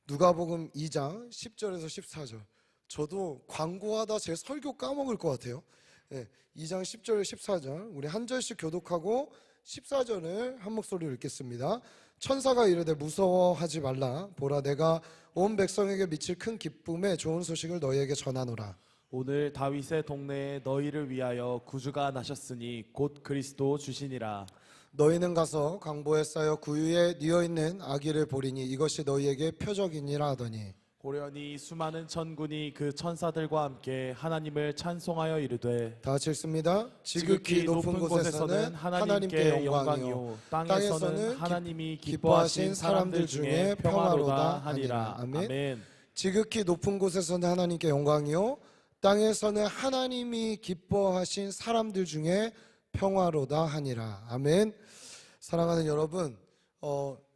누가복음 2장 10절에서 14절. 저도 광고하다 제 설교 까먹을 것 같아요. 2장 10절 14절 우리 한 절씩 교독하고 14절을 한 목소리로 읽겠습니다. 천사가 이르되 무서워하지 말라. 보라, 내가 온 백성에게 미칠 큰 기쁨의 좋은 소식을 너희에게 전하노라. 오늘 다윗의 동네에 너희를 위하여 구주가 나셨으니 곧 그리스도 주시니라. 너희는 가서 강보에 쌓여 구유에 뉘어있는 아기를 보리니 이것이 너희에게 표적이니라 하더니, 호련히 수많은 천군이 그 천사들과 함께 하나님을 찬송하여 이르되, 다 같이 읽습니다. 지극히 높은 곳에서는 하나님께 영광이요 땅에서는 하나님이 기뻐하신 사람들 중에 평화로다 하니라. 아멘. 지극히 높은 곳에서는 하나님께 영광이요 땅에서는 하나님이 기뻐하신 사람들 중에 평화로다 하니라. 아멘. 사랑하는 여러분,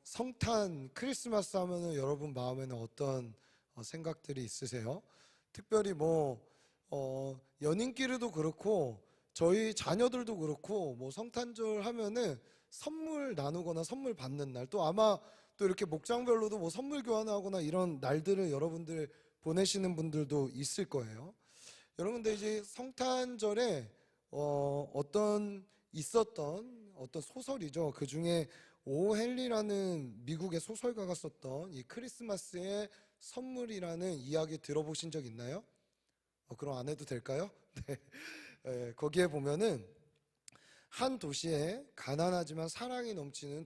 성탄 크리스마스 하면은 여러분 마음에는 어떤 생각들이 있으세요? 특별히 연인끼리도 그렇고 저희 자녀들도 그렇고 성탄절 하면은 선물 나누거나 선물 받는 날, 또 아마 또 이렇게 목장별로도 선물 교환하거나 이런 날들을 여러분들 보내시는 분들도 있을 거예요. 여러분들 이제 성탄절에 있었던 어떤 소설이죠. 그 중에 오 헨리라는 미국의 소설가가 썼던 이 크리스마스의 선물이라는 이야기 들어보신 적 있나요? 그럼 안 해도 될까요? 네. 거기에 보면은 한 도시에 가난하지만 사랑이 넘치는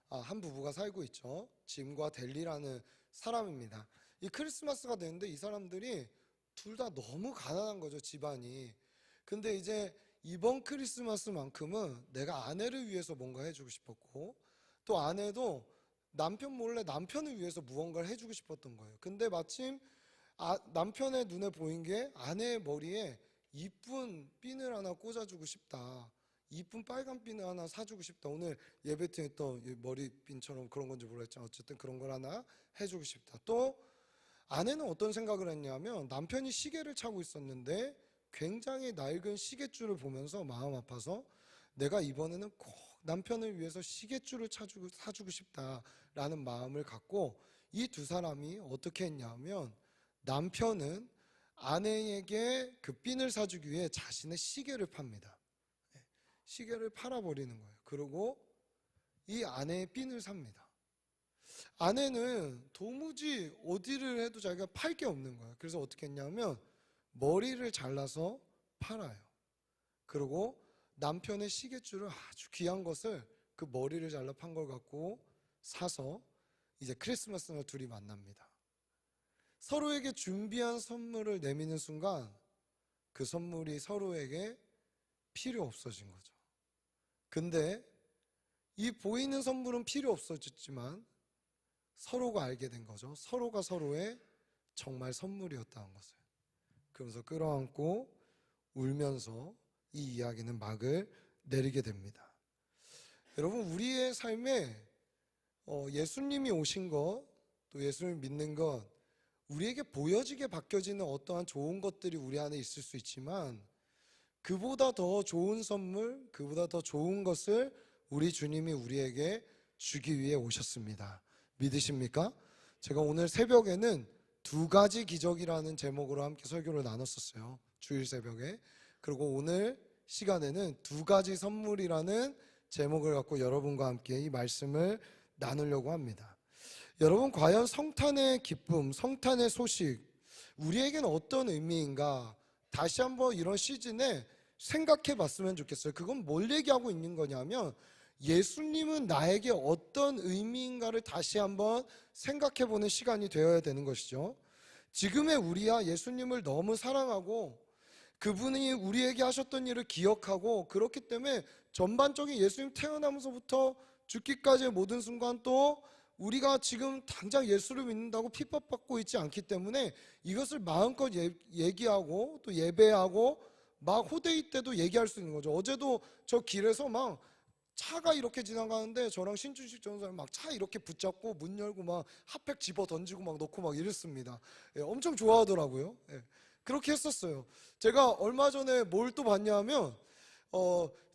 한 부부가 살고 있죠. 짐과 델리라는 사람입니다. 이 크리스마스가 되는데 이 사람들이 둘 다 너무 가난한 거죠, 집안이. 근데 이제 이번 크리스마스만큼은 내가 아내를 위해서 뭔가 해주고 싶었고, 또 아내도 남편 몰래 남편을 위해서 무언가를 해주고 싶었던 거예요. 근데 마침 남편의 눈에 보인 게 아내의 머리에 이쁜 핀을 하나 꽂아주고 싶다, 이쁜 빨간 핀을 하나 사주고 싶다. 오늘 예배 때 했던 머리핀처럼 그런 건지 모르겠지만 어쨌든 그런 걸 하나 해주고 싶다. 또 아내는 어떤 생각을 했냐면, 남편이 시계를 차고 있었는데 굉장히 낡은 시계줄을 보면서 마음 아파서 내가 이번에는 꼭 남편을 위해서 시계줄을 사주고 싶다라는 마음을 갖고, 이 두 사람이 어떻게 했냐면, 남편은 아내에게 그 핀을 사주기 위해 자신의 시계를 팝니다. 시계를 팔아버리는 거예요. 그리고 이 아내의 핀을 삽니다. 아내는 도무지 어디를 해도 자기가 팔 게 없는 거예요. 그래서 어떻게 했냐면 머리를 잘라서 팔아요. 그리고 남편의 시계줄을 아주 귀한 것을 그 머리를 잘라 판 걸 갖고 사서 이제 크리스마스 날 둘이 만납니다. 서로에게 준비한 선물을 내미는 순간 그 선물이 서로에게 필요 없어진 거죠. 근데 이 보이는 선물은 필요 없어졌지만 서로가 알게 된 거죠. 서로가 서로의 정말 선물이었다는 것을. 그러면서 끌어안고 울면서 이 이야기는 막을 내리게 됩니다. 여러분, 우리의 삶에 예수님이 오신 것, 또 예수님을 믿는 것, 우리에게 보여지게 바뀌어지는 어떠한 좋은 것들이 우리 안에 있을 수 있지만, 그보다 더 좋은 선물, 그보다 더 좋은 것을 우리 주님이 우리에게 주기 위해 오셨습니다. 믿으십니까? 제가 오늘 새벽에는 두 가지 기적이라는 제목으로 함께 설교를 나눴었어요. 주일 새벽에. 그리고 오늘 시간에는 두 가지 선물이라는 제목을 갖고 여러분과 함께 이 말씀을 나누려고 합니다. 여러분, 과연 성탄의 기쁨, 성탄의 소식, 우리에게는 어떤 의미인가? 다시 한번 이런 시즌에 생각해 봤으면 좋겠어요. 그건 뭘 얘기하고 있는 거냐면, 예수님은 나에게 어떤 의미인가를 다시 한번 생각해 보는 시간이 되어야 되는 것이죠. 지금의 우리야 예수님을 너무 사랑하고 그분이 우리에게 하셨던 일을 기억하고, 그렇기 때문에 전반적인 예수님 태어나면서부터 죽기까지의 모든 순간, 또 우리가 지금 당장 예수를 믿는다고 핍박받고 있지 않기 때문에 이것을 마음껏 얘기하고 또 예배하고 막 호데이 때도 얘기할 수 있는 거죠. 어제도 저 길에서 막 차가 이렇게 지나가는데 저랑 신주식 전사님 막 차 이렇게 붙잡고 문 열고 막 핫팩 집어 던지고 막 넣고 막 이랬습니다. 엄청 좋아하더라고요. 그렇게 했었어요. 제가 얼마 전에 뭘 또 봤냐면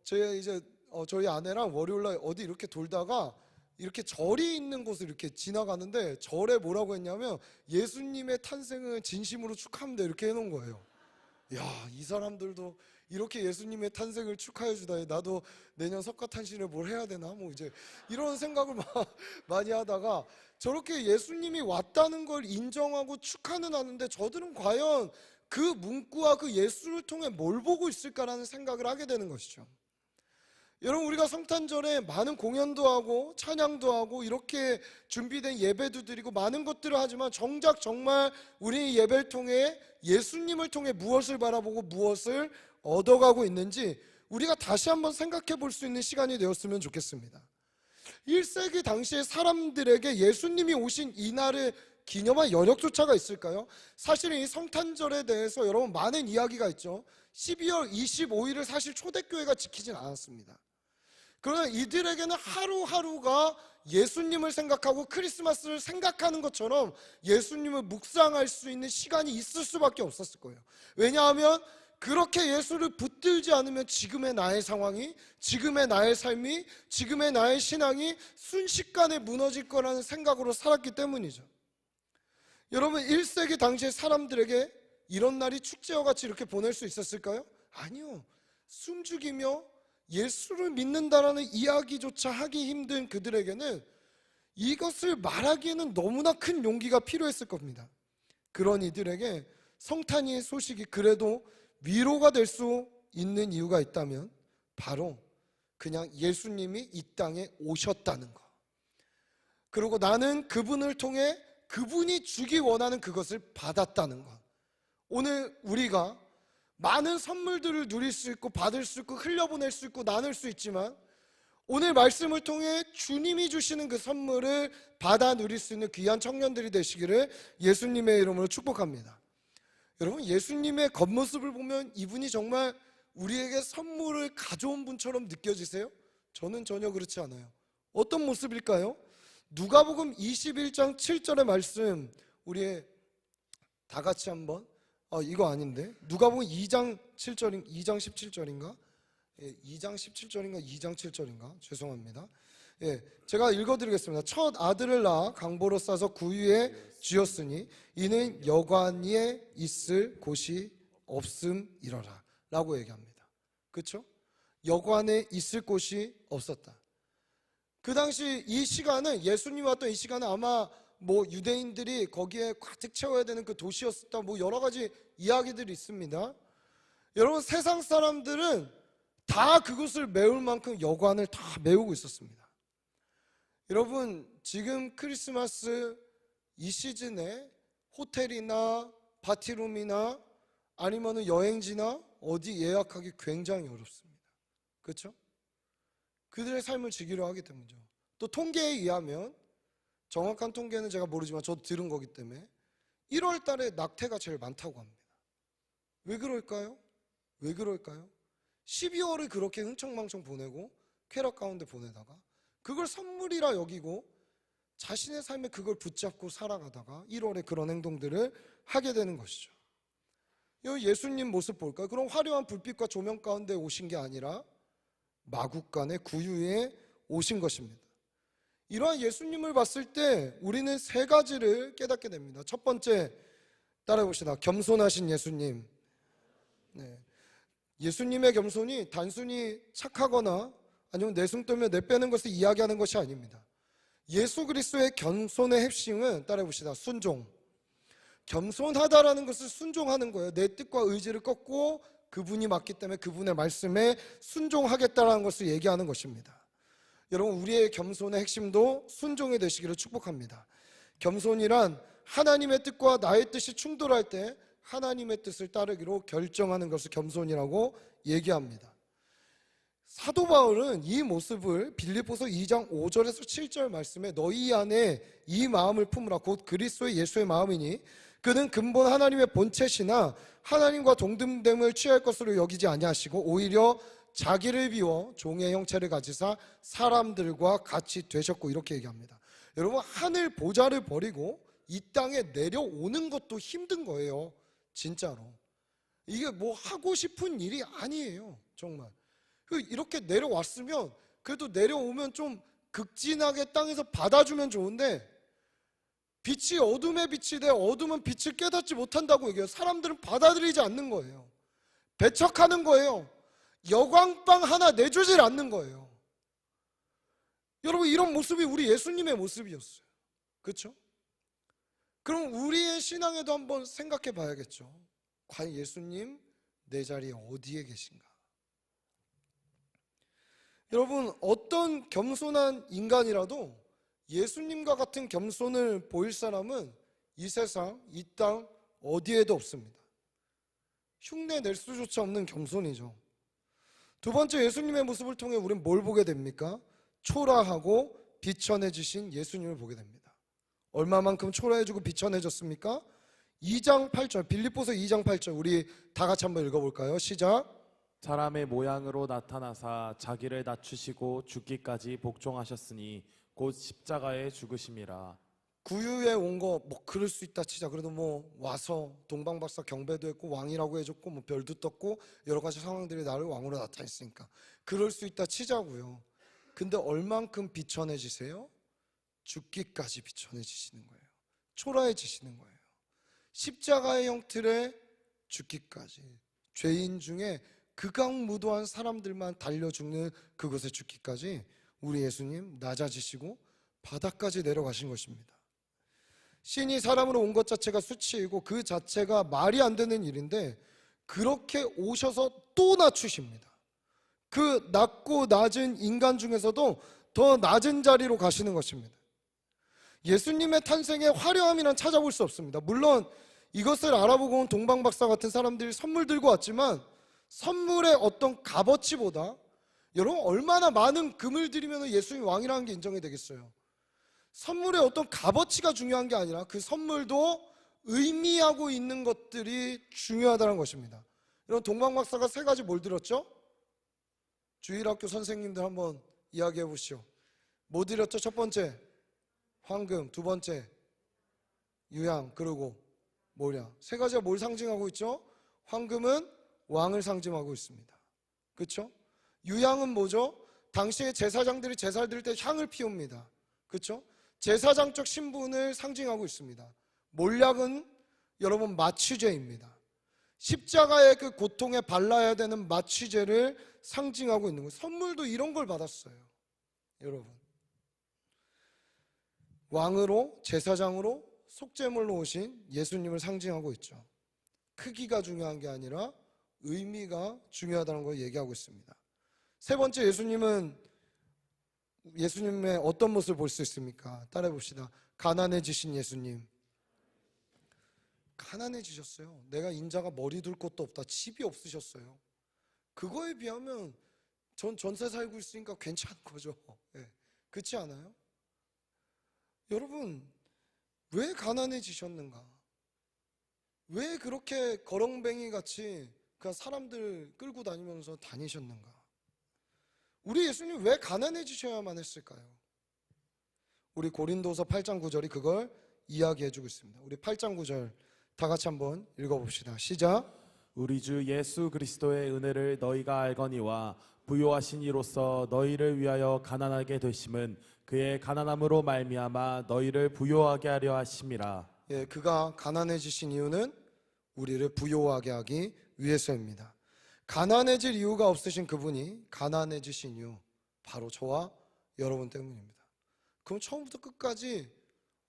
저희 아내랑 월요일날 어디 이렇게 돌다가 이렇게 절이 있는 곳을 이렇게 지나가는데 절에 뭐라고 했냐면 예수님의 탄생을 진심으로 축하합니다 이렇게 해놓은 거예요. 야, 이 사람들도 이렇게 예수님의 탄생을 축하해 주다니 나도 내년 석가탄신을 뭘 해야 되나 뭐 이제 이런 생각을 많이 하다가 저렇게 예수님이 왔다는 걸 인정하고 축하는 하는데 저들은 과연 그 문구와 그 예수를 통해 뭘 보고 있을까라는 생각을 하게 되는 것이죠. 여러분, 우리가 성탄절에 많은 공연도 하고 찬양도 하고 이렇게 준비된 예배도 드리고 많은 것들을 하지만 정작 정말 우리 예배를 통해 예수님을 통해 무엇을 바라보고 무엇을 얻어가고 있는지 우리가 다시 한번 생각해 볼 수 있는 시간이 되었으면 좋겠습니다. 1세기 당시의 사람들에게 예수님이 오신 이날을 기념한 연역조차가 있을까요? 사실은 이 성탄절에 대해서 여러분 많은 이야기가 있죠. 12월 25일을 사실 초대교회가 지키진 않았습니다. 그러나 이들에게는 하루하루가 예수님을 생각하고 크리스마스를 생각하는 것처럼 예수님을 묵상할 수 있는 시간이 있을 수밖에 없었을 거예요. 왜냐하면 그렇게 예수를 붙들지 않으면 지금의 나의 상황이, 지금의 나의 삶이, 지금의 나의 신앙이 순식간에 무너질 거라는 생각으로 살았기 때문이죠. 여러분, 1세기 당시의 사람들에게 이런 날이 축제와 같이 이렇게 보낼 수 있었을까요? 아니요. 숨죽이며 예수를 믿는다라는 이야기조차 하기 힘든 그들에게는 이것을 말하기에는 너무나 큰 용기가 필요했을 겁니다. 그런 이들에게 성탄의 소식이 그래도 위로가 될 수 있는 이유가 있다면 바로 그냥 예수님이 이 땅에 오셨다는 것, 그리고 나는 그분을 통해 그분이 주기 원하는 그것을 받았다는 것. 오늘 우리가 많은 선물들을 누릴 수 있고 받을 수 있고 흘려보낼 수 있고 나눌 수 있지만 오늘 말씀을 통해 주님이 주시는 그 선물을 받아 누릴 수 있는 귀한 청년들이 되시기를 예수님의 이름으로 축복합니다. 여러분, 예수님의 겉모습을 보면 이분이 정말 우리에게 선물을 가져온 분처럼 느껴지세요? 저는 전혀 그렇지 않아요. 어떤 모습일까요? 누가복음 21장 7절의 말씀, 우리 다 같이 한번, 이거 아닌데, 누가복음 2장 17절인가? 예, 2장 17절인가 2장 7절인가? 죄송합니다. 예, 제가 읽어드리겠습니다. 첫 아들을 낳아 강보로 싸서 구유에 쥐었으니 이는 여관에 있을 곳이 없음이러라 라고 얘기합니다. 그렇죠? 여관에 있을 곳이 없었다. 그 당시 이 시간은, 예수님이 왔던 이 시간은 아마 뭐 유대인들이 거기에 가득 채워야 되는 그 도시였다, 뭐 여러 가지 이야기들이 있습니다. 여러분, 세상 사람들은 다 그곳을 메울 만큼 여관을 다 메우고 있었습니다. 여러분, 지금 크리스마스 이 시즌에 호텔이나 파티룸이나 아니면 여행지나 어디 예약하기 굉장히 어렵습니다. 그렇죠? 그들의 삶을 즐기려 하기 때문이죠. 또 통계에 의하면, 정확한 통계는 제가 모르지만 저도 들은 거기 때문에 1월 달에 낙태가 제일 많다고 합니다. 왜 그럴까요? 왜 그럴까요? 12월을 그렇게 흥청망청 보내고 쾌락 가운데 보내다가 그걸 선물이라 여기고 자신의 삶에 그걸 붙잡고 살아가다가 1월에 그런 행동들을 하게 되는 것이죠. 여기 예수님 모습 볼까요? 그런 화려한 불빛과 조명 가운데 오신 게 아니라 마국간의 구유에 오신 것입니다. 이러한 예수님을 봤을 때 우리는 세 가지를 깨닫게 됩니다. 첫 번째, 따라해봅시다. 겸손하신 예수님. 네. 예수님의 겸손이 단순히 착하거나 아니면 내숭 떨며 내빼는 것을 이야기하는 것이 아닙니다. 예수 그리스도의 겸손의 핵심은, 따라해봅시다. 순종. 겸손하다라는 것을 순종하는 거예요. 내 뜻과 의지를 꺾고 그분이 맞기 때문에 그분의 말씀에 순종하겠다라는 것을 얘기하는 것입니다. 여러분, 우리의 겸손의 핵심도 순종이 되시기를 축복합니다. 겸손이란 하나님의 뜻과 나의 뜻이 충돌할 때 하나님의 뜻을 따르기로 결정하는 것을 겸손이라고 얘기합니다. 사도 바울은 이 모습을 빌립보서 2장 5절에서 7절 말씀에 너희 안에 이 마음을 품으라 곧 그리스도의 예수의 마음이니 그는 근본 하나님의 본체시나 하나님과 동등됨을 취할 것으로 여기지 아니하시고 오히려 자기를 비워 종의 형체를 가지사 사람들과 같이 되셨고, 이렇게 얘기합니다. 여러분, 하늘 보좌를 버리고 이 땅에 내려오는 것도 힘든 거예요. 진짜로 이게 뭐 하고 싶은 일이 아니에요. 정말 이렇게 내려왔으면 그래도 내려오면 좀 극진하게 땅에서 받아주면 좋은데 빛이 어둠의 빛이 돼 어둠은 빛을 깨닫지 못한다고 얘기해요. 사람들은 받아들이지 않는 거예요. 배척하는 거예요. 여광빵 하나 내주질 않는 거예요. 여러분, 이런 모습이 우리 예수님의 모습이었어요. 그렇죠? 그럼 우리의 신앙에도 한번 생각해 봐야겠죠. 과연 예수님 내 자리에 어디에 계신가? 여러분, 어떤 겸손한 인간이라도 예수님과 같은 겸손을 보일 사람은 이 세상, 이 땅 어디에도 없습니다. 흉내 낼 수조차 없는 겸손이죠. 두 번째, 예수님의 모습을 통해 우리는 뭘 보게 됩니까? 초라하고 비천해지신 예수님을 보게 됩니다. 얼마만큼 초라해지고 비천해졌습니까? 2장 8절, 빌립보서 2장 8절, 우리 다 같이 한번 읽어볼까요? 시작. 사람의 모양으로 나타나사 자기를 낮추시고 죽기까지 복종하셨으니 곧 십자가에 죽으심이라. 구유에 온 거 뭐 그럴 수 있다 치자. 그래도 뭐 와서 동방박사 경배도 했고 왕이라고 해줬고 뭐 별도 떴고 여러 가지 상황들이 나를 왕으로 나타냈으니까 그럴 수 있다 치자고요. 근데 얼만큼 비천해지세요? 죽기까지 비천해지시는 거예요. 초라해지시는 거예요. 십자가의 형틀에 죽기까지, 죄인 중에 극악무도한 사람들만 달려 죽는 그곳에 죽기까지 우리 예수님 낮아지시고 바닥까지 내려가신 것입니다. 신이 사람으로 온 것 자체가 수치이고 그 자체가 말이 안 되는 일인데 그렇게 오셔서 또 낮추십니다. 그 낮고 낮은 인간 중에서도 더 낮은 자리로 가시는 것입니다. 예수님의 탄생의 화려함이란 찾아볼 수 없습니다. 물론 이것을 알아보고 온 동방박사 같은 사람들이 선물 들고 왔지만 선물의 어떤 값어치보다 여러분 얼마나 많은 금을 드리면 예수님이 왕이라는 게 인정이 되겠어요. 선물의 어떤 값어치가 중요한 게 아니라 그 선물도 의미하고 있는 것들이 중요하다는 것입니다. 여러분, 동방박사가 세 가지 뭘 들었죠? 주일학교 선생님들 한번 이야기해 보시죠. 뭐 드렸죠? 첫 번째 황금, 두 번째 유향, 그리고 뭐냐? 세 가지가 뭘 상징하고 있죠? 황금은 왕을 상징하고 있습니다. 그렇죠? 유향은 뭐죠? 당시에 제사장들이 제사를 드릴 때 향을 피웁니다. 그렇죠? 제사장적 신분을 상징하고 있습니다. 몰약은 여러분 마취제입니다. 십자가의 그 고통에 발라야 되는 마취제를 상징하고 있는 거예요. 선물도 이런 걸 받았어요. 여러분, 왕으로, 제사장으로, 속죄물로 오신 예수님을 상징하고 있죠. 크기가 중요한 게 아니라 의미가 중요하다는 걸 얘기하고 있습니다. 세 번째, 예수님의 어떤 모습을 볼 수 있습니까? 따라해 봅시다. 가난해지신 예수님. 가난해지셨어요. 내가 인자가 머리 둘 곳도 없다. 집이 없으셨어요. 그거에 비하면 전 전세 살고 있으니까 괜찮은 거죠. 네. 그렇지 않아요? 여러분, 왜 가난해지셨는가? 왜 그렇게 거렁뱅이 같이 그 사람들 끌고 다니면서 다니셨는가? 우리 예수님 왜 가난해지셔야만 했을까요? 우리 고린도서 8장 9절이 그걸 이야기해주고 있습니다. 우리 8장 9절 다 같이 한번 읽어봅시다. 시작. 우리 주 예수 그리스도의 은혜를 너희가 알거니와 부요하신 이로써 너희를 위하여 가난하게 되심은 그의 가난함으로 말미암아 너희를 부요하게 하려 하심이라. 예, 그가 가난해지신 이유는 우리를 부요하게 하기 위해서입니다. 가난해질 이유가 없으신 그분이 가난해지신 이유, 바로 저와 여러분 때문입니다. 그럼 처음부터 끝까지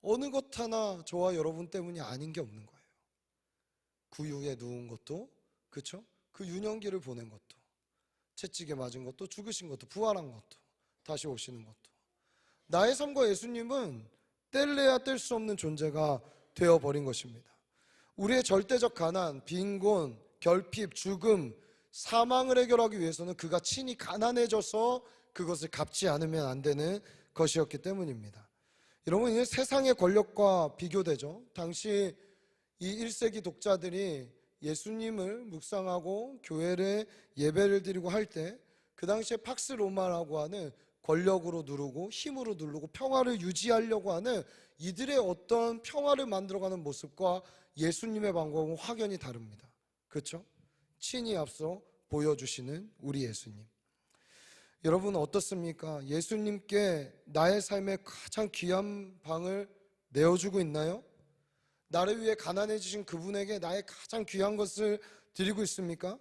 어느 것 하나 저와 여러분 때문이 아닌 게 없는 거예요. 구유에 누운 것도, 그렇죠? 그 유년기를 보낸 것도, 채찍에 맞은 것도, 죽으신 것도, 부활한 것도, 다시 오시는 것도. 나의 삶과 예수님은 뗄래야 뗄 수 없는 존재가 되어버린 것입니다. 우리의 절대적 가난, 빈곤, 결핍, 죽음, 사망을 해결하기 위해서는 그가 친히 가난해져서 그것을 갚지 않으면 안 되는 것이었기 때문입니다. 여러분, 이 세상의 권력과 비교되죠. 당시 이 1세기 독자들이 예수님을 묵상하고 교회를 예배를 드리고 할 때 그 당시에 팍스 로마라고 하는 권력으로 누르고 힘으로 누르고 평화를 유지하려고 하는 이들의 어떤 평화를 만들어가는 모습과 예수님의 방법은 확연히 다릅니다. 그렇죠? 친히 앞서 보여주시는 우리 예수님. 여러분 어떻습니까? 예수님께 나의 삶의 가장 귀한 방을 내어주고 있나요? 나를 위해 가난해지신 그분에게 나의 가장 귀한 것을 드리고 있습니까?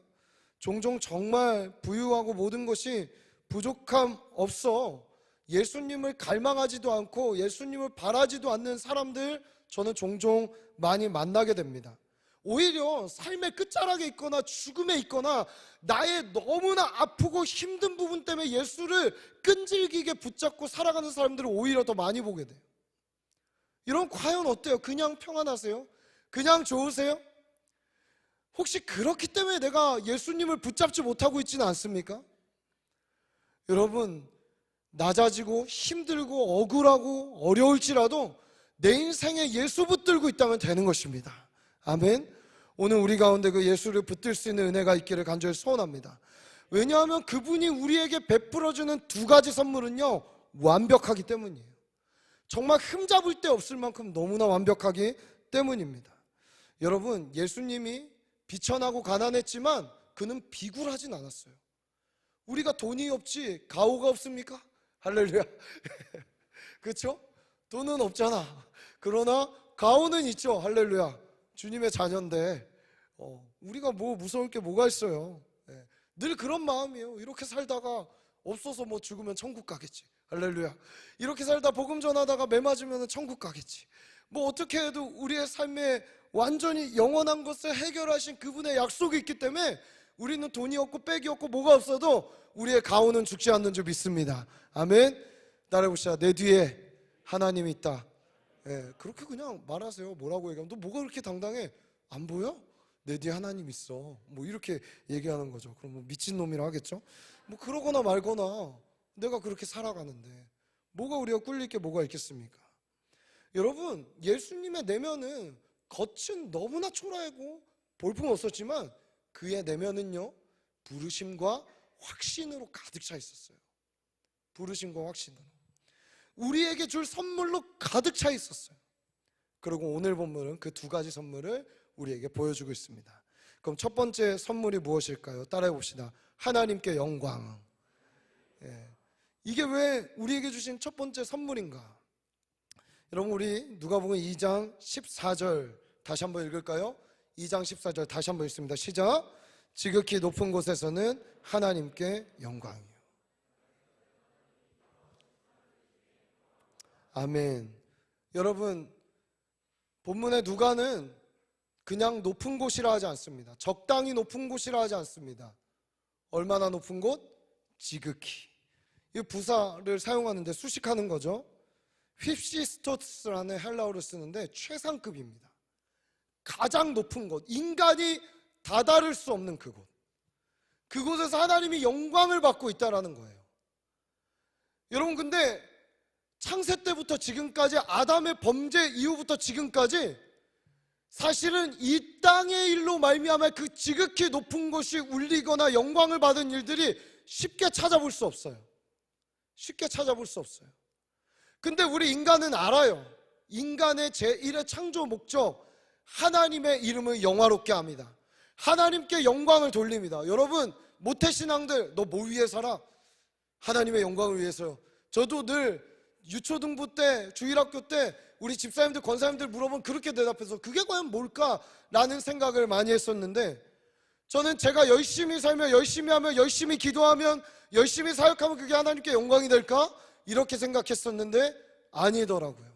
종종 정말 부유하고 모든 것이 부족함 없어 예수님을 갈망하지도 않고 예수님을 바라지도 않는 사람들 저는 종종 많이 만나게 됩니다. 오히려 삶의 끝자락에 있거나 죽음에 있거나 나의 너무나 아프고 힘든 부분 때문에 예수를 끈질기게 붙잡고 살아가는 사람들을 오히려 더 많이 보게 돼요. 여러분 과연 어때요? 그냥 평안하세요? 그냥 좋으세요? 혹시 그렇기 때문에 내가 예수님을 붙잡지 못하고 있지는 않습니까? 여러분 낮아지고 힘들고 억울하고 어려울지라도 내 인생에 예수 붙들고 있다면 되는 것입니다. 아멘. 오늘 우리 가운데 그 예수를 붙들 수 있는 은혜가 있기를 간절히 소원합니다. 왜냐하면 그분이 우리에게 베풀어주는 두 가지 선물은요 완벽하기 때문이에요. 정말 흠잡을 데 없을 만큼 너무나 완벽하기 때문입니다. 여러분 예수님이 비천하고 가난했지만 그는 비굴하진 않았어요. 우리가 돈이 없지 가오가 없습니까? 할렐루야. 그렇죠? 돈은 없잖아. 그러나 가오는 있죠. 할렐루야. 주님의 자녀인데 우리가 뭐 무서울 게 뭐가 있어요. 늘 그런 마음이에요. 이렇게 살다가 없어서 뭐 죽으면 천국 가겠지. 할렐루야. 이렇게 살다 복음 전하다가 매 맞으면 천국 가겠지. 뭐 어떻게 해도 우리의 삶에 완전히 영원한 것을 해결하신 그분의 약속이 있기 때문에 우리는 돈이 없고 빽이 없고 뭐가 없어도 우리의 가오는 죽지 않는 줄 믿습니다. 아멘. 따라해보시다. 내 뒤에 하나님이 있다. 그렇게 그냥 말하세요. 뭐라고 얘기하면 너 뭐가 그렇게 당당해? 안 보여? 내 뒤에 하나님 있어. 뭐 이렇게 얘기하는 거죠. 그럼 뭐 미친놈이라 하겠죠? 뭐 그러거나 말거나 내가 그렇게 살아가는데 뭐가 우리가 꿀릴 게 뭐가 있겠습니까? 여러분 예수님의 내면은 겉은 너무나 초라하고 볼품 없었지만 그의 내면은요 부르심과 확신으로 가득 차 있었어요. 부르심과 확신으로 우리에게 줄 선물로 가득 차 있었어요. 그리고 오늘 본문은 그 두 가지 선물을 우리에게 보여주고 있습니다. 그럼 첫 번째 선물이 무엇일까요? 따라해 봅시다. 하나님께 영광. 이게 왜 우리에게 주신 첫 번째 선물인가? 여러분 우리 누가복음 2장 14절 다시 한번 읽을까요? 2장 14절 다시 한번 읽습니다. 시작. 지극히 높은 곳에서는 하나님께 영광이요. 아멘. 여러분 본문의 누가는 그냥 높은 곳이라 하지 않습니다. 적당히 높은 곳이라 하지 않습니다. 얼마나 높은 곳? 지극히. 이 부사를 사용하는데 수식하는 거죠. 휩시스토스라는 헬라어를 쓰는데 최상급입니다. 가장 높은 곳, 인간이 다다를 수 없는 그곳. 그곳에서 하나님이 영광을 받고 있다는 거예요. 여러분 근데 창세 때부터 지금까지 아담의 범죄 이후부터 지금까지 사실은 이 땅의 일로 말미암아 그 지극히 높은 곳이 울리거나 영광을 받은 일들이 쉽게 찾아볼 수 없어요. 쉽게 찾아볼 수 없어요. 근데 우리 인간은 알아요. 인간의 제1의 창조 목적 하나님의 이름을 영화롭게 합니다. 하나님께 영광을 돌립니다. 여러분 모태신앙들 너 뭐 위해 살아? 하나님의 영광을 위해서요. 저도 늘 유초등부 때 주일학교 때 우리 집사님들 권사님들 물어보면 그렇게 대답해서 그게 과연 뭘까라는 생각을 많이 했었는데 저는 제가 열심히 살며 열심히 하며 열심히 기도하면 열심히 사역하면 그게 하나님께 영광이 될까? 이렇게 생각했었는데 아니더라고요.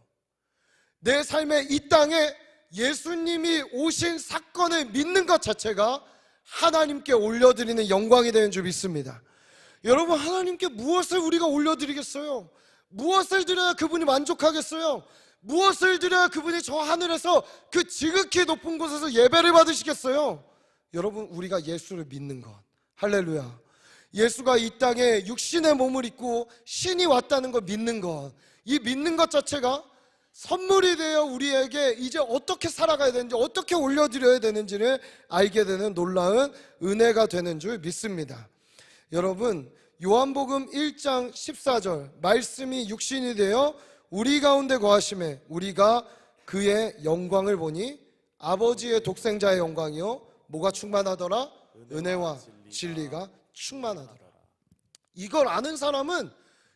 내 삶의 이 땅에 예수님이 오신 사건을 믿는 것 자체가 하나님께 올려드리는 영광이 되는 줄 믿습니다. 여러분 하나님께 무엇을 우리가 올려드리겠어요? 무엇을 드려야 그분이 만족하겠어요? 무엇을 드려야 그분이 저 하늘에서 그 지극히 높은 곳에서 예배를 받으시겠어요? 여러분 우리가 예수를 믿는 것. 할렐루야. 예수가 이 땅에 육신의 몸을 입고 신이 왔다는 걸 믿는 것. 이 믿는 것 자체가 선물이 되어 우리에게 이제 어떻게 살아가야 되는지 어떻게 올려드려야 되는지를 알게 되는 놀라운 은혜가 되는 줄 믿습니다. 여러분 요한복음 1장 14절 말씀이 육신이 되어 우리 가운데 거하심에 우리가 그의 영광을 보니 아버지의 독생자의 영광이요 뭐가 충만하더라? 은혜와 진리가 충만하더라. 이걸 아는 사람은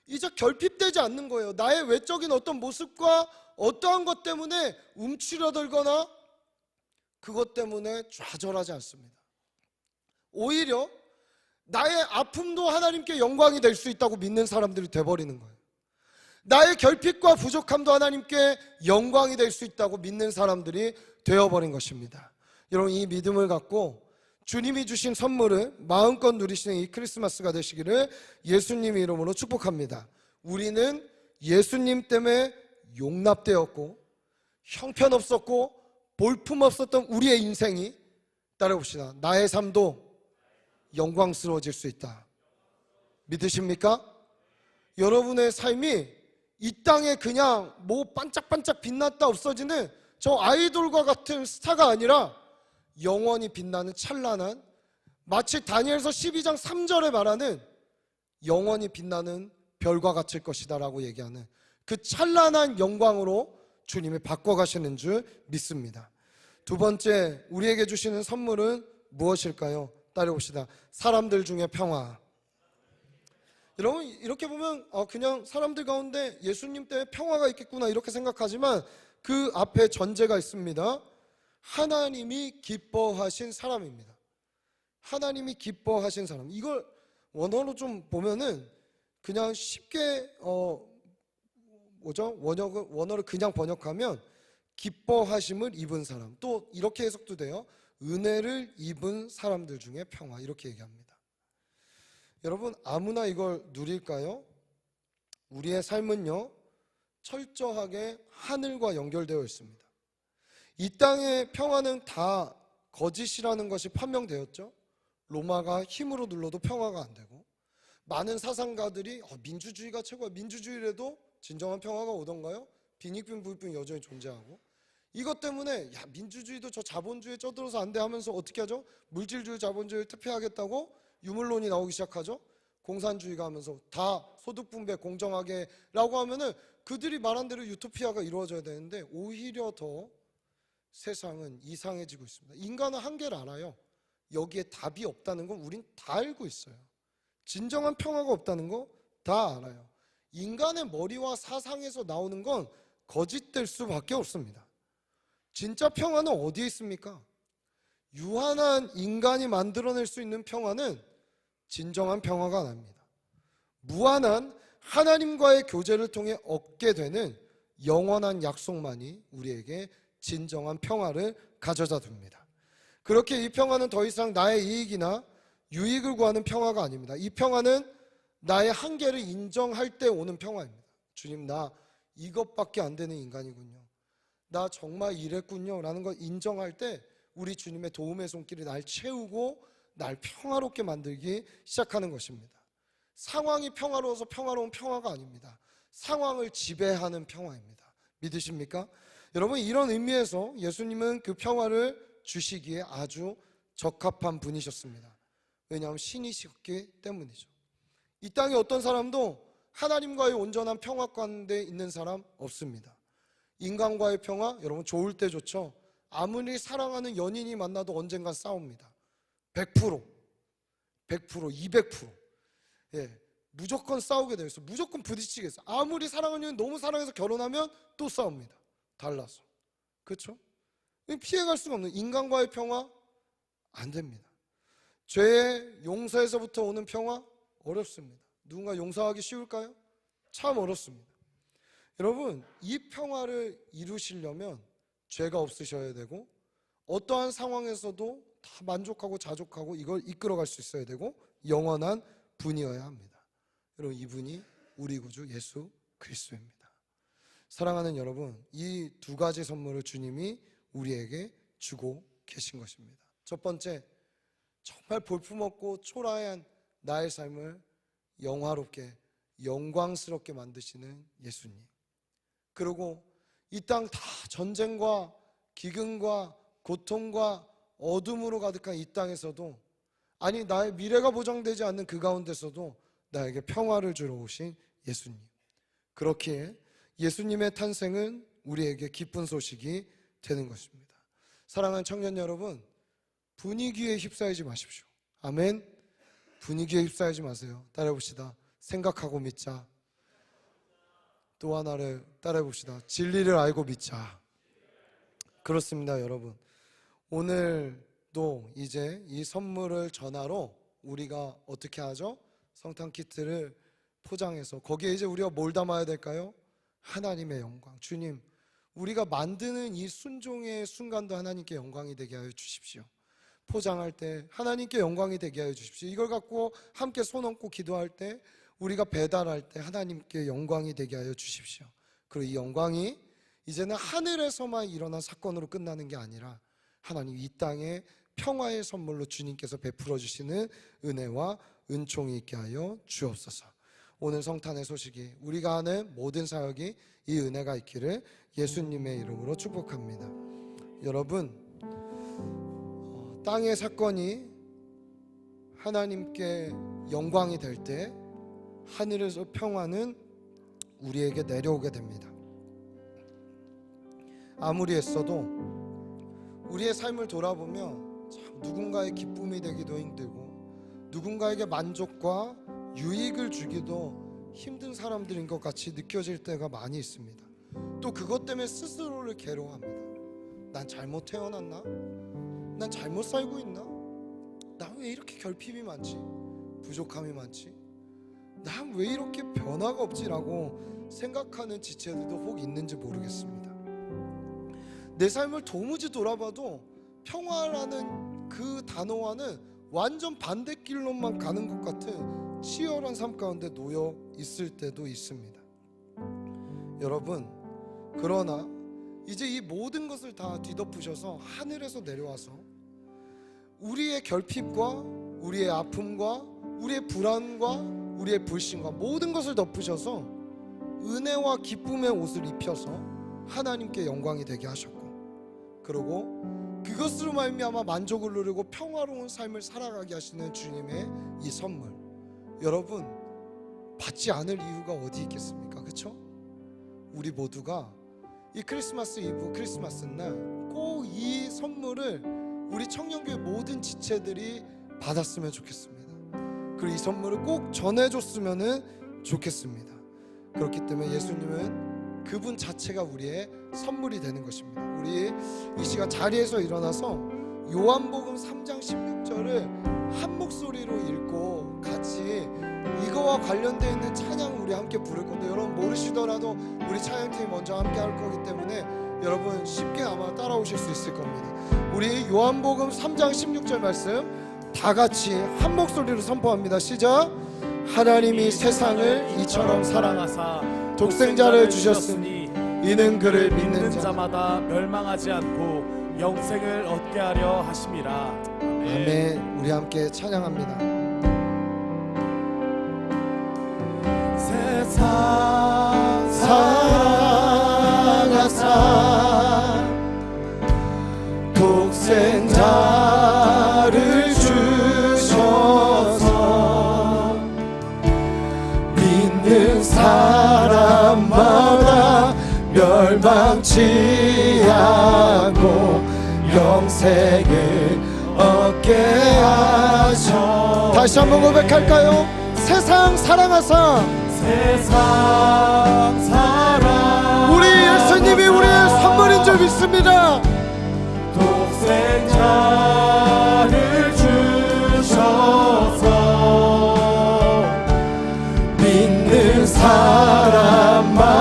이제 결핍되지 않는 거예요. 나의 외적인 어떤 모습과 어떠한 것 때문에 움츠러들거나 그것 때문에 좌절하지 않습니다. 오히려 나의 아픔도 하나님께 영광이 될 수 있다고 믿는 사람들이 돼버리는 거예요. 나의 결핍과 부족함도 하나님께 영광이 될 수 있다고 믿는 사람들이 되어버린 것입니다. 여러분, 이 믿음을 갖고 주님이 주신 선물을 마음껏 누리시는 이 크리스마스가 되시기를 예수님 이름으로 축복합니다. 우리는 예수님 때문에 용납되었고 형편없었고 볼품없었던 우리의 인생이, 따라봅시다, 나의 삶도 영광스러워질 수 있다. 믿으십니까? 여러분의 삶이 이 땅에 그냥 뭐 반짝반짝 빛났다 없어지는 저 아이돌과 같은 스타가 아니라 영원히 빛나는 찬란한, 마치 다니엘서 12장 3절에 말하는 영원히 빛나는 별과 같을 것이다 라고 얘기하는 그 찬란한 영광으로 주님이 바꿔가시는 줄 믿습니다. 두 번째, 우리에게 주시는 선물은 무엇일까요? 따라봅시다. 사람들 중에 평화. 여러분, 이렇게 보면 그냥 사람들 가운데 예수님 때문에 평화가 있겠구나 이렇게 생각하지만 그 앞에 전제가 있습니다. 하나님이 기뻐하신 사람입니다. 하나님이 기뻐하신 사람. 이걸 원어로 좀 보면은 그냥 쉽게 원어를 그냥 번역하면 기뻐하심을 입은 사람, 또 이렇게 해석도 돼요. 은혜를 입은 사람들 중에 평화, 이렇게 얘기합니다. 여러분, 아무나 이걸 누릴까요? 우리의 삶은요, 철저하게 하늘과 연결되어 있습니다. 이 땅의 평화는 다 거짓이라는 것이 판명되었죠. 로마가 힘으로 눌러도 평화가 안 되고, 많은 사상가들이 민주주의가 최고야, 민주주의라도 진정한 평화가 오던가요? 빈익빈 부익빈 여전히 존재하고, 이것 때문에 민주주의도 저 자본주의에 쩌들어서 안 돼 하면서 어떻게 하죠? 물질주의 자본주의를 퇴폐하겠다고 유물론이 나오기 시작하죠. 공산주의가 하면서 다 소득분배 공정하게 라고 하면은 그들이 말한 대로 유토피아가 이루어져야 되는데 오히려 더 세상은 이상해지고 있습니다. 인간은 한계를 알아요. 여기에 답이 없다는 건 우린 다 알고 있어요. 진정한 평화가 없다는 거 다 알아요. 인간의 머리와 사상에서 나오는 건 거짓될 수밖에 없습니다. 진짜 평화는 어디에 있습니까? 유한한 인간이 만들어낼 수 있는 평화는 진정한 평화가 아닙니다. 무한한 하나님과의 교제를 통해 얻게 되는 영원한 약속만이 우리에게 진정한 평화를 가져다 줍니다. 그렇게 이 평화는 더 이상 나의 이익이나 유익을 구하는 평화가 아닙니다. 이 평화는 나의 한계를 인정할 때 오는 평화입니다. 주님, 나 이것밖에 안 되는 인간이군요. 나 정말 이랬군요 라는 걸 인정할 때 우리 주님의 도움의 손길이 날 채우고 날 평화롭게 만들기 시작하는 것입니다. 상황이 평화로워서 평화로운 평화가 아닙니다. 상황을 지배하는 평화입니다. 믿으십니까? 여러분, 이런 의미에서 예수님은 그 평화를 주시기에 아주 적합한 분이셨습니다. 왜냐하면 신이셨기 때문이죠. 이 땅에 어떤 사람도 하나님과의 온전한 평화 가운데 있는 사람 없습니다. 인간과의 평화, 여러분 좋을 때 좋죠. 아무리 사랑하는 연인이 만나도 언젠간 싸웁니다. 100%, 200%. 예, 무조건 싸우게 되어 있어요. 무조건 부딪히게 있어요. 아무리 사랑하는 연인 너무 사랑해서 결혼하면 또 싸웁니다. 달라서. 그렇죠? 피해갈 수가 없는 인간과의 평화 안 됩니다. 죄의 용서에서부터 오는 평화 어렵습니다. 누군가 용서하기 쉬울까요? 참 어렵습니다. 여러분, 이 평화를 이루시려면 죄가 없으셔야 되고 어떠한 상황에서도 다 만족하고 자족하고 이걸 이끌어갈 수 있어야 되고 영원한 분이어야 합니다. 여러분, 이분이 우리 구주 예수 그리스도입니다. 사랑하는 여러분, 이 두 가지 선물을 주님이 우리에게 주고 계신 것입니다. 첫 번째, 정말 볼품없고 초라한 나의 삶을 영화롭게 영광스럽게 만드시는 예수님. 그리고 이 땅 다 전쟁과 기근과 고통과 어둠으로 가득한 이 땅에서도, 아니 나의 미래가 보장되지 않는 그 가운데서도 나에게 평화를 주러 오신 예수님. 그렇기에 예수님의 탄생은 우리에게 기쁜 소식이 되는 것입니다. 사랑하는 청년 여러분, 분위기에 휩싸이지 마십시오. 아멘. 분위기에 휩싸이지 마세요. 따라해봅시다. 생각하고 믿자. 또 하나를 따라해봅시다. 진리를 알고 믿자. 그렇습니다, 여러분. 오늘도 이제 이 선물을 전하러 우리가 어떻게 하죠? 성탄 키트를 포장해서 거기에 이제 우리가 뭘 담아야 될까요? 하나님의 영광. 주님, 우리가 만드는 이 순종의 순간도 하나님께 영광이 되게 하여 주십시오. 포장할 때 하나님께 영광이 되게 하여 주십시오. 이걸 갖고 함께 손 얹고 기도할 때, 우리가 배달할 때 하나님께 영광이 되게 하여 주십시오. 그리고 이 영광이 이제는 하늘에서만 일어난 사건으로 끝나는 게 아니라 하나님 이 땅에 평화의 선물로 주님께서 베풀어 주시는 은혜와 은총이 있게 하여 주옵소서. 오늘 성탄의 소식이, 우리가 하는 모든 사역이 이 은혜가 있기를 예수님의 이름으로 축복합니다. 여러분, 땅의 사건이 하나님께 영광이 될 때 하늘에서 평화는 우리에게 내려오게 됩니다. 아무리 애써도 우리의 삶을 돌아보면 참 누군가의 기쁨이 되기도 힘들고 누군가에게 만족과 유익을 주기도 힘든 사람들인 것 같이 느껴질 때가 많이 있습니다. 또 그것 때문에 스스로를 괴로워합니다. 난 잘못 태어났나? 난 잘못 살고 있나? 난 왜 이렇게 결핍이 많지? 부족함이 많지? 난 왜 이렇게 변화가 없지라고 생각하는 지체들도 혹 있는지 모르겠습니다. 내 삶을 도무지 돌아봐도 평화라는 그 단어와는 완전 반대길로만 가는 것 같은 치열한 삶 가운데 놓여 있을 때도 있습니다. 여러분, 그러나 이제 이 모든 것을 다 뒤덮으셔서 하늘에서 내려와서 우리의 결핍과 우리의 아픔과 우리의 불안과 우리의 불신과 모든 것을 덮으셔서 은혜와 기쁨의 옷을 입혀서 하나님께 영광이 되게 하셨고, 그리고 그것으로 말미암아 만족을 누리고 평화로운 삶을 살아가게 하시는 주님의 이 선물, 여러분 받지 않을 이유가 어디 있겠습니까? 그렇죠? 우리 모두가 이 크리스마스 이브, 크리스마스 날 꼭 이 선물을 우리 청년교회 모든 지체들이 받았으면 좋겠습니다. 그리고 이 선물을 꼭 전해줬으면 좋겠습니다. 그렇기 때문에 예수님은 그분 자체가 우리의 선물이 되는 것입니다. 우리 이 시간 자리에서 일어나서 요한복음 3장 16절을 한 목소리로 읽고 같이 이거와 관련되어 있는 찬양 우리 함께 부를 건데, 여러분 모르시더라도 우리 찬양팀이 먼저 함께 할 거기 때문에 여러분 쉽게 아마 따라오실 수 있을 겁니다. 우리 요한복음 3장 16절 말씀 다 같이 한 목소리로 선포합니다. 시작. 하나님이 세상을 이처럼 사랑하사 독생자를 주셨으니 이는 그를 믿는 자마다 멸망하지 않고 영생을 얻게 하려 하심이라. 아멘. 우리 함께 찬양합니다. 세상 사랑하사 독생자를 주셔서 믿는 사람마다 멸망치 않고 영생을 얻게 하셔. 다시 한번 고백할까요? 세상 사랑하사, 세상 사랑 우리 예수님이 우리의 선물인 줄 믿습니다. 독생자를 주셔서 믿는 사람마다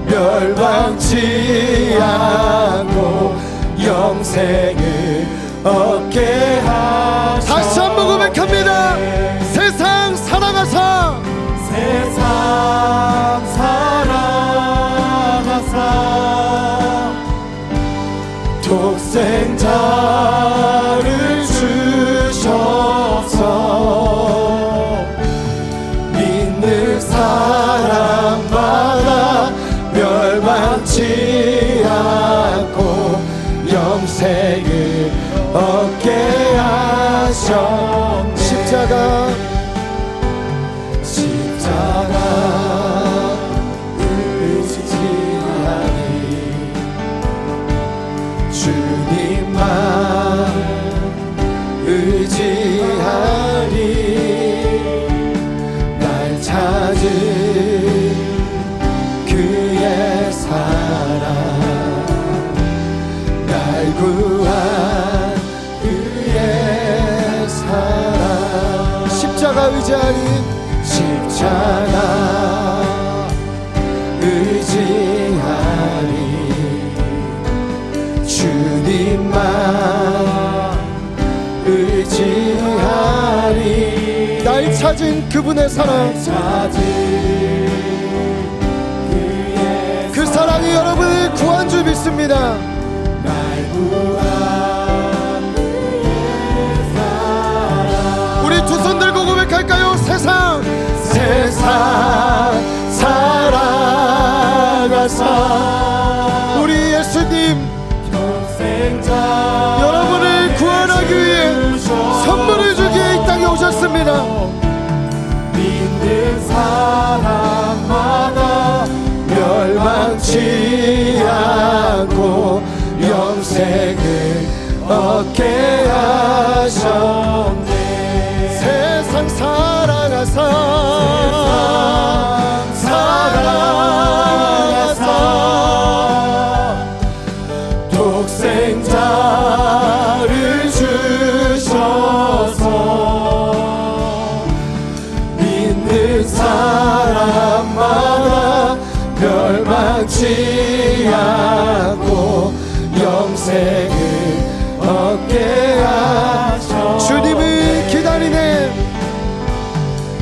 멸망치 않고 영생을 얻게 하셔. 다시 한번 고백합니다. 세상 사랑하사, 세상 사랑하사 독생자를 주셔서 믿는 사람마다 멸망치 않고 영생을 얻게 하셔. 십자가 의지하니 주님만 의지하니 의지하리 십자가 의지하리 주님만 의지하리 날 찾은 그분의 사랑 그 사랑이 여러분을 구한 줄 믿습니다. 우리 두 손 들고 고백할까요? 세상 살아가사 우리 예수님 여러분을 구원하기 위해 선물을 주기에 이 땅에 오셨습니다. 믿는 사람마다 멸망치 않고 영생을 얻게 하셨네. 세상 살아가사 독생자를 주셔서 믿는 사람마다 멸망치 않고 영생을 얻게 하셨네. 주님을 기다리네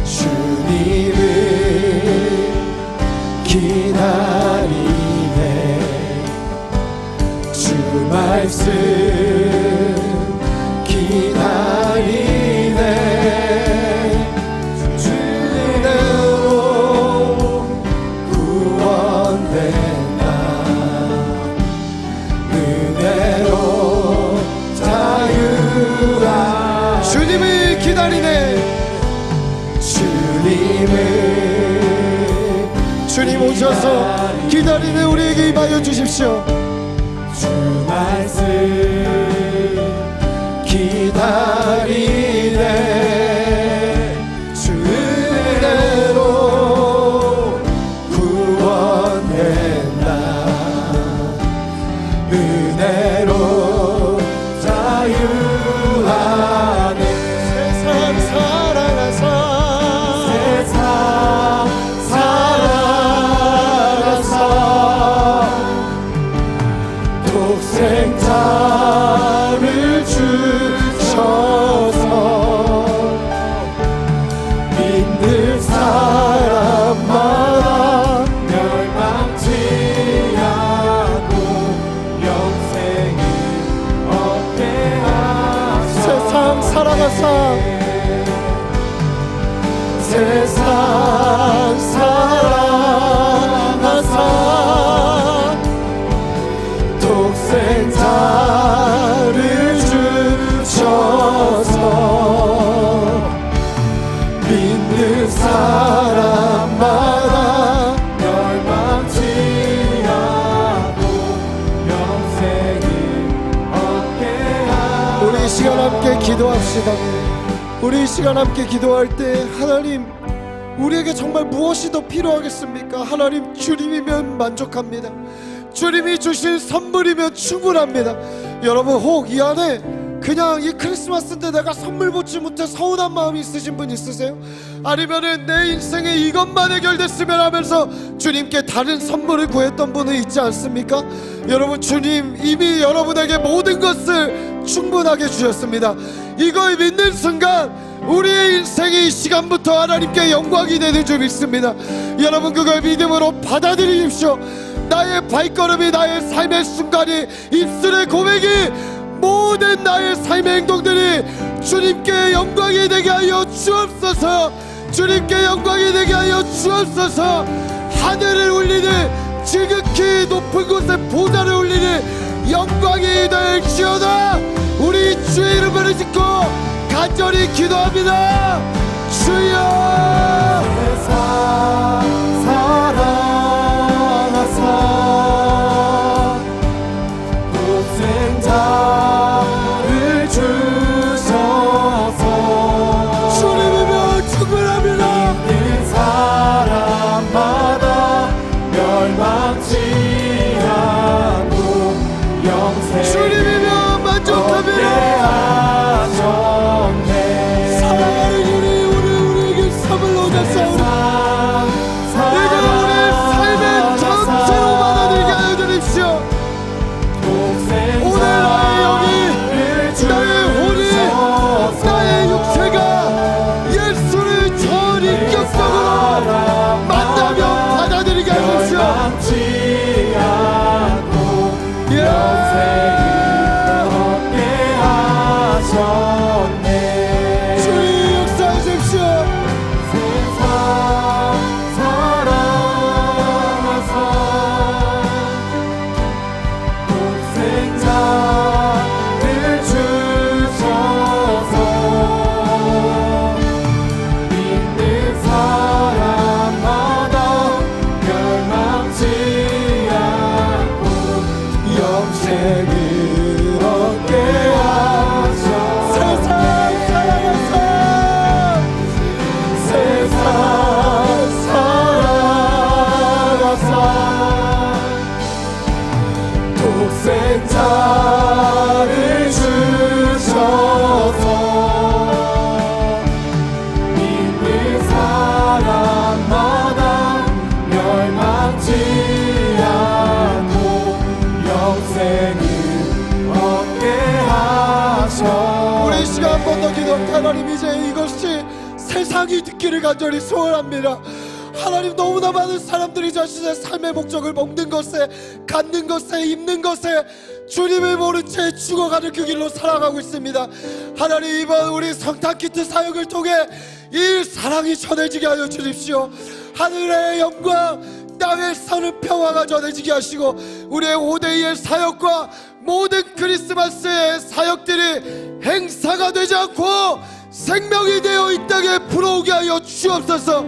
주님을 기다리네 주 말씀 기다리네 주님으로 구원된다 은혜로 자유라 주님을 기다리네 주님 오셔서 기다리는 우리에게 임하여 주십시오. 주 말씀 기다리네 주 은혜로 구원된다 은혜로 자유하네 세상 살아가사 독생자를 주셔서 믿는 사람마다 멸망치 않고 영생을 얻게 하셨네. 세상 살아가사 세상 살아가사 독생자를 주셔서 믿는 사람마다 멸망치 않고 영생을 얻게 하셨네. 우리 이 시간 함께 기도합시다. 우리 이 시간 함께 기도할 때 하나님 우리에게 정말 무엇이 더 필요하겠습니까? 하나님 주님이면 만족합니다. 주님이 주신 선물이면 충분합니다. 여러분 혹 이 안에 그냥 이 크리스마스인데 내가 선물 받지 못해 서운한 마음이 있으신 분 있으세요? 아니면은 내 인생에 이것만 해결됐으면 하면서 주님께 다른 선물을 구했던 분은 있지 않습니까? 여러분 주님 이미 여러분에게 모든 것을 충분하게 주셨습니다. 이걸 믿는 순간 우리의 인생이 이 시간부터 하나님께 영광이 되는 줄 믿습니다. 여러분 그걸 믿음으로 받아들이십시오. 나의 발걸음이 나의 삶의 순간이 입술의 고백이 모든 나의 삶의 행동들이 주님께 영광이 되게 하여 주옵소서. 주님께 영광이 되게 하여 주옵소서. 하늘을 울리는 지극히 높은 곳에 보좌를 울리는 영광이 될지어다. 우리 주의 이름을 짓고 간절히 기도합니다. 주여 사랑하사 독생자를 주셔서 주님이면 충분합니다. 믿는 사람마다 멸망치 않고 영생 주님이면 만족합니다. 하셨네. 사랑하는 우리에게 오늘 나의 영이, 나의 혼이, 나의 육체가 예수를 전인격적으로 만나며 받아들이게 하십시오. 주님 역사하십시오. 독생자를 주셔서 믿는 사람마다 멸망치 않고 영생을 얻게 하셔. 우리 시간 한 번 더 기도합니다. 하나님, 이제 이것이 세상이 듣기를 간절히 소원합니다. 하나님, 너무나 많은 사람들이 자신의 삶의 목적을 먹는 것에, 갖는 것에, 입는 것에 주님을 모른 채 죽어가는 그 길로 살아가고 있습니다. 하나님, 이번 우리 성탄키트 사역을 통해 이 사랑이 전해지게 하여 주십시오. 하늘의 영광, 땅에서는 평화가 전해지게 하시고, 우리의 오데이의 사역과 모든 크리스마스의 사역들이 행사가 되지 않고 생명이 되어 이 땅에 불어오게 하여 주옵소서.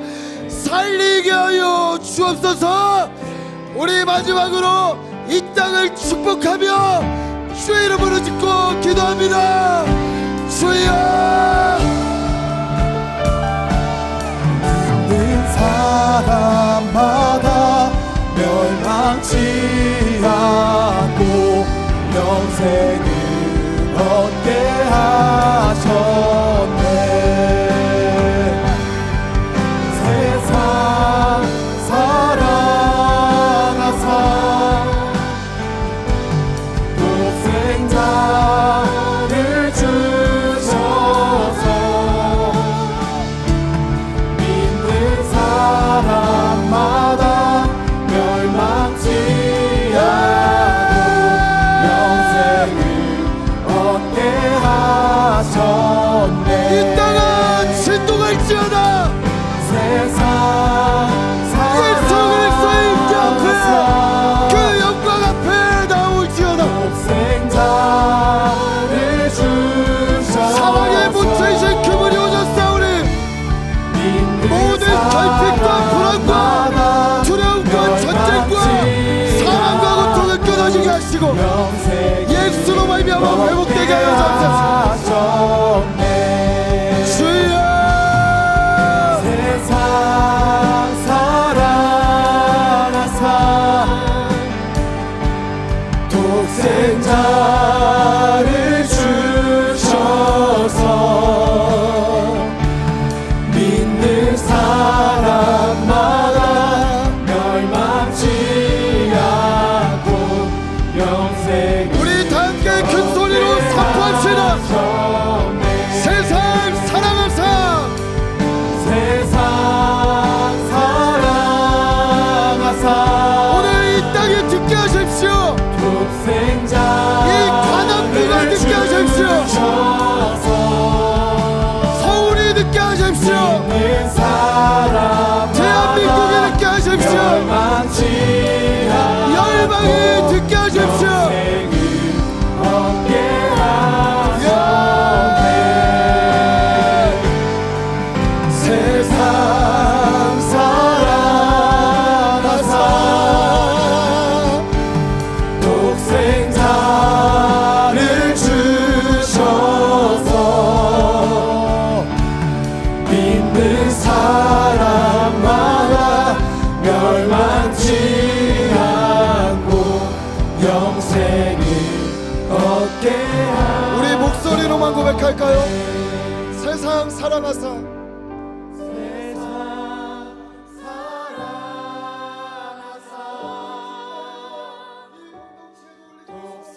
살리게 하여 주옵소서. 우리 마지막으로 이 땅을 축복하며 주의 이름으로 짓고 기도합니다. 주여, 믿는 사람마다 멸망치 않고 영생을 얻게 하셨네. 세상 사랑하사 독생자를 주셔서 믿는 사람마다 멸망치 않고 영생을 얻게 하셨네. 이 땅은 진동할지어다. 세상 예수 그리스도의 임재 앞에, 그 영광 앞에 나올지어다. 독생자를 주셔서 사랑의 모처이신 그분이 오셨사오니 모든 결핍과 불안과 두려움과 전쟁과 사랑과 고통을 끊어지게 하시고 예수로 말미암아 회복되게 하여 주옵소서. 주여, 세상 사랑하사 독생자를 주셔서 믿는 사람마다 멸망치 않고 영생을 우리 다 함께 큰 소리로 선포합시다. 세상 사랑하사 세상 사랑하사 오늘 이 땅에 듣게 하십시오. 독생자 이 관악구가 듣게 하십시오. 서울이 듣게 하십시오. 믿는 사람 대한민국이 듣게 하십시오. 멸망치 열방이 듣게 하십시오. 얻게 하셨네. 세상 사랑하사 독생자를 주셔서 믿는 사람마다 멸망치 않고 영생을 얻게 하셨네. 우리 목소리로만 고백할까요? 세상 사랑하사 독생자를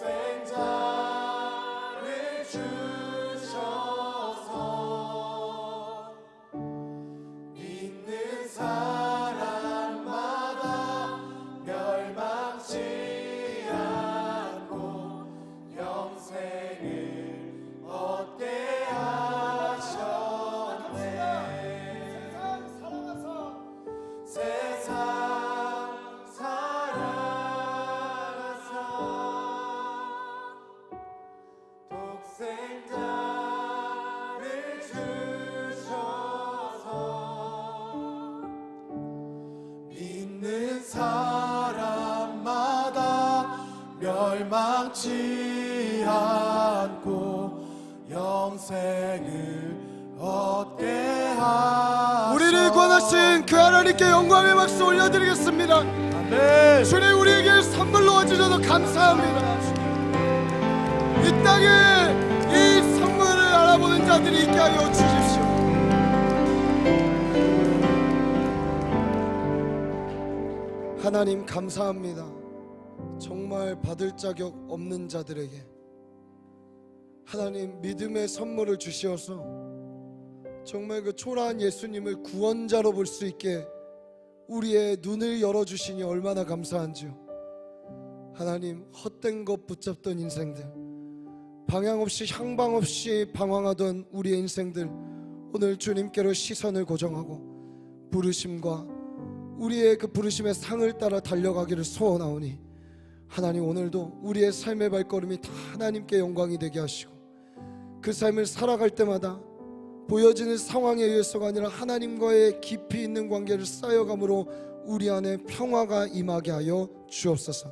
멸망치 않고 영생을 얻게 하소서. 우리를 구원하신 그 하나님께 영광의 박수 올려드리겠습니다. 아멘. 주님, 우리에게 선물로 주셔서 감사합니다. 이 땅에 이 선물을 알아보는 자들이 있게 하여 주십시오. 하나님 감사합니다. 정말 받을 자격 없는 자들에게 하나님 믿음의 선물을 주시어서 정말 그 초라한 예수님을 구원자로 볼 수 있게 우리의 눈을 열어주시니 얼마나 감사한지요. 하나님, 헛된 것 붙잡던 인생들, 방향 없이 향방 없이 방황하던 우리의 인생들, 오늘 주님께로 시선을 고정하고 부르심과 우리의 그 부르심의 상을 따라 달려가기를 소원하오니 하나님, 오늘도 우리의 삶의 발걸음이 다 하나님께 영광이 되게 하시고 그 삶을 살아갈 때마다 보여지는 상황에 의해서가 아니라 하나님과의 깊이 있는 관계를 쌓여감으로 우리 안에 평화가 임하게 하여 주옵소서.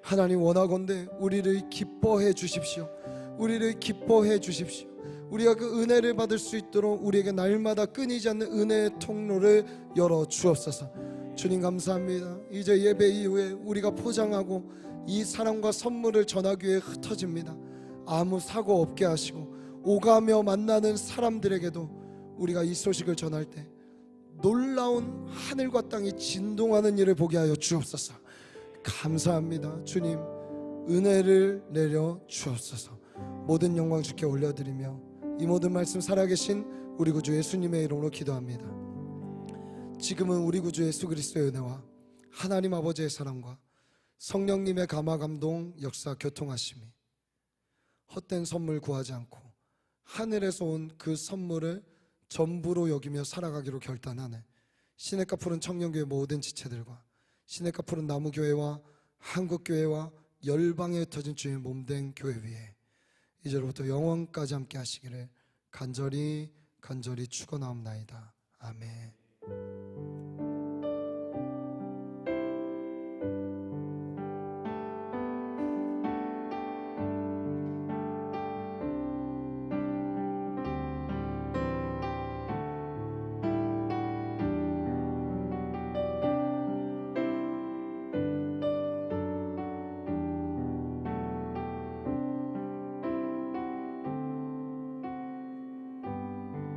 하나님, 원하건대 우리를 기뻐해 주십시오. 우리를 기뻐해 주십시오. 우리가 그 은혜를 받을 수 있도록 우리에게 날마다 끊이지 않는 은혜의 통로를 열어 주옵소서. 주님 감사합니다. 이제 예배 이후에 우리가 포장하고 이 사랑과 선물을 전하기 위해 흩어집니다. 아무 사고 없게 하시고 오가며 만나는 사람들에게도 우리가 이 소식을 전할 때 놀라운 하늘과 땅이 진동하는 일을 보게 하여 주옵소서. 감사합니다. 주님, 은혜를 내려 주옵소서. 모든 영광 주께 올려드리며 이 모든 말씀 살아계신 우리 구주 예수님의 이름으로 기도합니다. 지금은 우리 구주 예수 그리스도의 은혜와 하나님 아버지의 사랑과 성령님의 감화 감동 역사 교통하심이 헛된 선물 구하지 않고 하늘에서 온 그 선물을 전부로 여기며 살아가기로 결단하는 시냇가 푸른 청년교회 모든 지체들과 시냇가 푸른 나무교회와 한국교회와 열방에 흩어진 주의 몸된 교회 위에 이제로부터 영원까지 함께 하시기를 간절히 축원하옵나이다. 아멘.